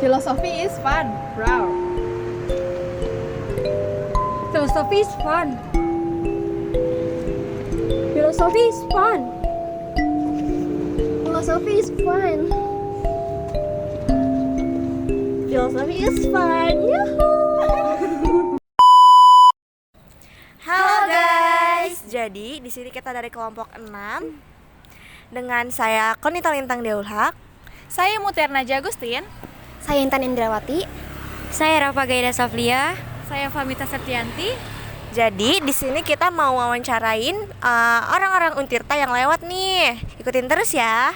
Philosophy is fun, bro. Philosophy is fun. Philosophy is fun. Philosophy is fun. Philosophy is fun. Yuhuu. Halo guys, jadi di sini kita dari kelompok 6 dengan saya Konita Lintang Deulhak. Saya Muterna Jagustin. Saya Intan Indrawati. Saya Rafa Gaida Saflia. Saya Famita Septianti. Jadi di sini kita mau wawancarain orang-orang Untirta yang lewat nih. Ikutin terus ya.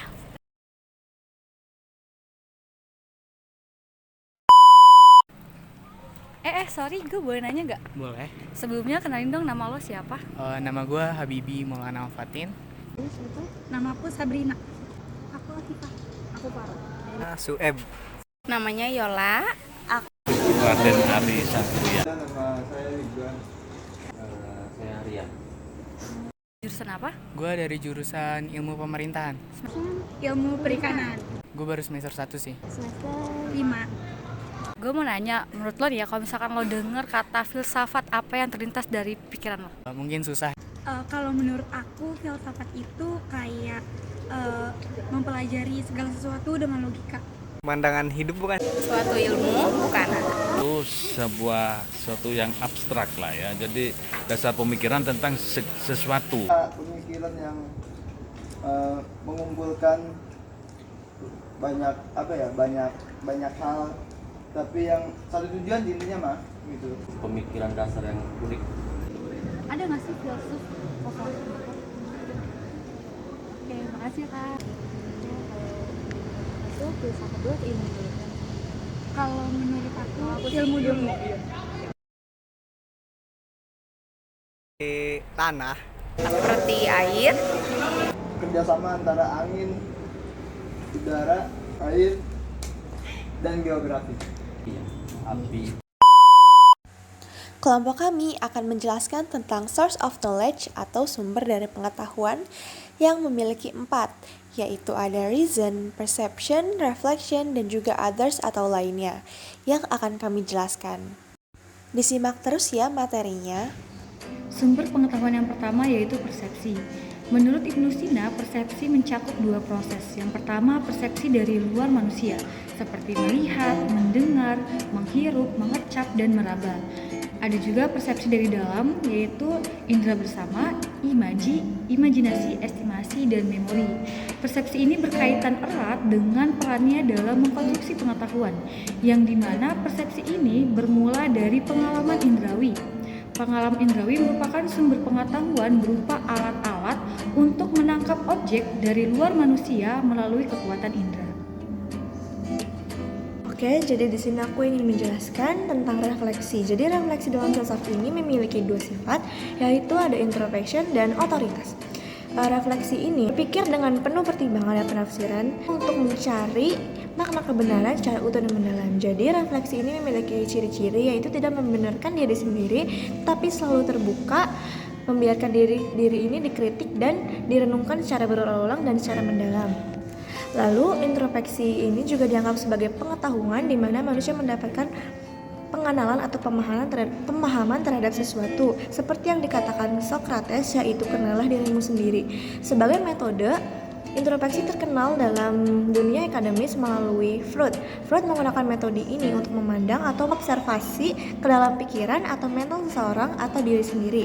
Sorry, gue boleh nanya gak? Boleh. Sebelumnya kenalin dong, nama lo siapa? Nama gue Habibi Maulana Fatin. Nama aku Sabrina. Aku Afifah. Aku Farah. Sueb. Namanya Yola. Raden Ari Satria. Nama saya juga Saya Rian. Jurusan apa? Gue dari jurusan ilmu pemerintahan. Ilmu perikanan. Gue baru semester 1 sih. Semester 5. Gue mau nanya, menurut lo nih ya, kalau misalkan lo denger kata filsafat, apa yang terlintas dari pikiran lo? Mungkin susah. Kalau menurut aku filsafat itu kayak mempelajari segala sesuatu dengan logika. Pemandangan hidup bukan? Suatu ilmu, bukan? Itu suatu yang abstrak lah ya. Jadi dasar pemikiran tentang sesuatu. pemikiran yang mengumpulkan banyak hal, tapi yang satu tujuan intinya mah gitu. Pemikiran dasar yang unik. Ada nggak sih filsuf favorit? Oke, makasih ya, Kak. itu filsafat dulu atau ilmu dulu? Kalau menurut aku ilmu dulu. Di tanah. Seperti air. Kerjasama antara angin, udara, air, dan geografi. Api. Kelompok kami akan menjelaskan tentang source of knowledge atau sumber dari pengetahuan yang memiliki 4, yaitu ada reason, perception, reflection, dan juga others atau lainnya yang akan kami jelaskan. Disimak terus ya materinya. Sumber pengetahuan yang pertama yaitu persepsi. Menurut Ibnu Sina, persepsi mencakup 2 proses. Yang pertama, persepsi dari luar manusia, seperti melihat, mendengar, menghirup, mengecap, dan meraba. Ada juga persepsi dari dalam, yaitu indera bersama, imaji, imajinasi, estimasi, dan memori. Persepsi ini berkaitan erat dengan perannya dalam mengkonstruksi pengetahuan, yang dimana persepsi ini bermula dari pengalaman indrawi. Pengalaman indrawi merupakan sumber pengetahuan berupa alat-alat untuk menangkap objek dari luar manusia melalui kekuatan indera. Oke, jadi di sini aku ingin menjelaskan tentang refleksi. Jadi refleksi dalam filsafat ini memiliki 2 sifat, yaitu ada introspection dan otoritas. Refleksi ini berpikir dengan penuh pertimbangan dan penafsiran untuk mencari makna kebenaran secara utuh dan mendalam. Jadi refleksi ini memiliki ciri-ciri yaitu tidak membenarkan diri sendiri, tapi selalu terbuka, membiarkan diri ini dikritik dan direnungkan secara berulang-ulang dan secara mendalam. Lalu introspeksi ini juga dianggap sebagai pengetahuan di mana manusia mendapatkan pengenalan atau pemahaman terhadap sesuatu, seperti yang dikatakan Socrates, yaitu kenalah dirimu sendiri. Sebagai metode, introspeksi terkenal dalam dunia akademis melalui Freud. Freud menggunakan metode ini untuk memandang atau observasi ke dalam pikiran atau mental seseorang atau diri sendiri.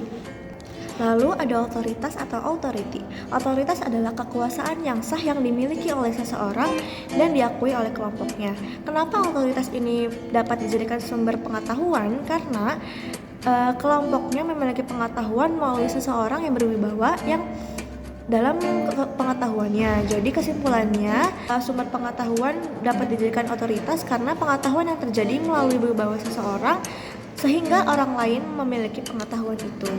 Lalu ada otoritas atau authority. Otoritas adalah kekuasaan yang sah yang dimiliki oleh seseorang dan diakui oleh kelompoknya. Kenapa otoritas ini dapat dijadikan sumber pengetahuan? Karena kelompoknya memiliki pengetahuan melalui seseorang yang berwibawa yang dalam pengetahuannya. Jadi kesimpulannya, sumber pengetahuan dapat dijadikan otoritas karena pengetahuan yang terjadi melalui wibawa seseorang sehingga orang lain memiliki pengetahuan itu.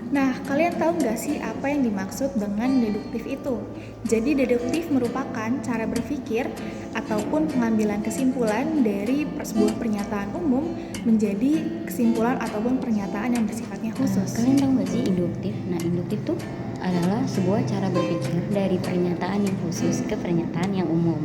Nah, kalian tahu nggak sih apa yang dimaksud dengan deduktif itu? Jadi deduktif merupakan cara berpikir ataupun pengambilan kesimpulan dari sebuah pernyataan umum menjadi kesimpulan ataupun pernyataan yang bersifatnya khusus. Kalian tahu nggak sih induktif? Nah, induktif itu adalah sebuah cara berpikir dari pernyataan yang khusus ke pernyataan yang umum.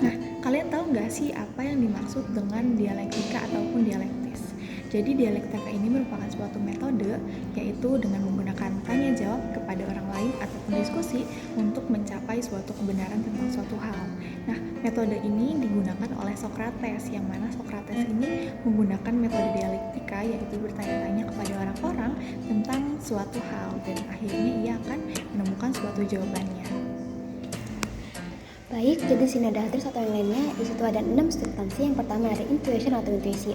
Nah, kalian tahu nggak sih apa yang dimaksud dengan dialektika ataupun dialektis? Jadi dialektika ini merupakan suatu metode, yaitu dengan menggunakan tanya jawab kepada orang lain ataupun diskusi untuk mencapai suatu kebenaran tentang suatu hal. Nah, metode ini digunakan oleh Socrates, yang mana Socrates ini menggunakan metode dialektika, yaitu bertanya-tanya kepada orang-orang tentang suatu hal, dan akhirnya ia akan menemukan suatu jawabannya. Baik, jadi sini ada terus atau yang lainnya. Di situ ada 6 substansi. Yang pertama ada intuition atau intuisi.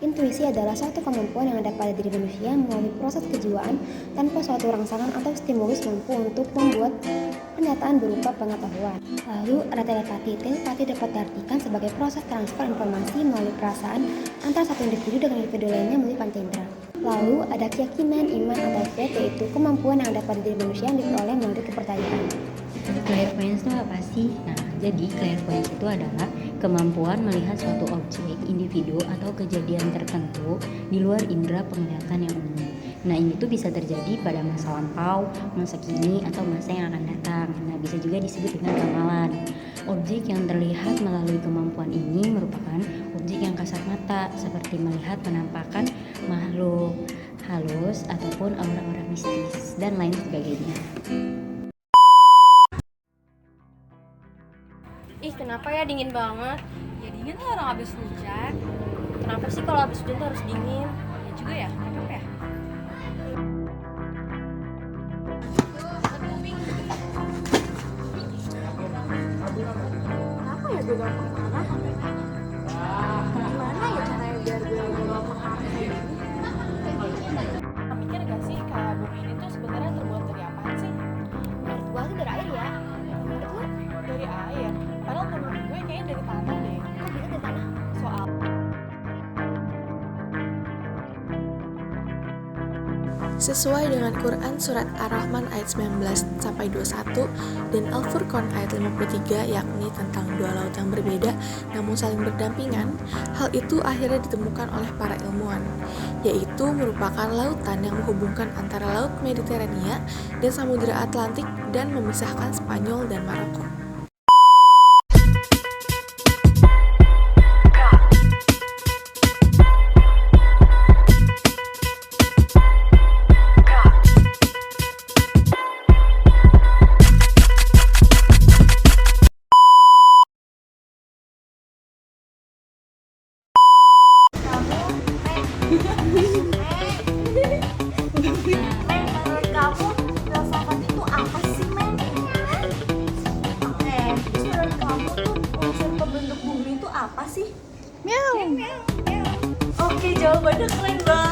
Intuisi adalah suatu kemampuan yang ada pada diri manusia melalui proses kejiwaan tanpa suatu rangsangan atau stimulus mampu untuk membuat pernyataan berupa pengetahuan. Lalu ada telepati. Telepati dapat diartikan sebagai proses transfer informasi melalui perasaan antara satu individu dengan individu lainnya melalui panca indera. Lalu ada keyakinan, iman atau faith, yaitu kemampuan yang ada pada diri manusia yang diperoleh melalui kepercayaan. Clairvoyance itu apa sih? Nah, jadi clairvoyance itu adalah kemampuan melihat suatu objek, individu, atau kejadian tertentu di luar indera penglihatan yang umum. Nah, ini tuh bisa terjadi pada masa lampau, masa kini, atau masa yang akan datang. Nah, bisa juga disebut dengan ramalan. Objek yang terlihat melalui kemampuan ini merupakan objek yang kasat mata, seperti melihat penampakan makhluk halus ataupun aura-aura mistis, dan lain sebagainya. Ih, kenapa ya dingin banget? Ya dingin lah orang habis hujan. Kenapa sih kalau habis hujan tuh harus dingin? Ya juga ya, kenapa ya? Kenapa ya gue gampang marah? Gimana ya caranya biar gue gampang marah kayak gini? Mikir gak sih kalau bumi ini tuh sebenarnya terbuat dari apa sih? Menurut gue sih dari air ya. Menurut lo? Dari air. Padahal menurut gue kayaknya dari tanah deh. Kok bisa dari tanah? Soal Sesuai dengan Quran Surat Ar-Rahman ayat 19-21 dan Al-Furqan ayat 53, yakni tentang dua laut yang berbeda namun saling berdampingan, hal itu akhirnya ditemukan oleh para ilmuwan, yaitu merupakan lautan yang menghubungkan antara Laut Mediterania dan Samudra Atlantik dan memisahkan Spanyol dan Maroko. Menurut kamu filsafat itu apa sih, Men? Terus menurut kamu tuh unsur pembentuk bumi itu apa sih? Meow. Oke, jawabannya keren banget.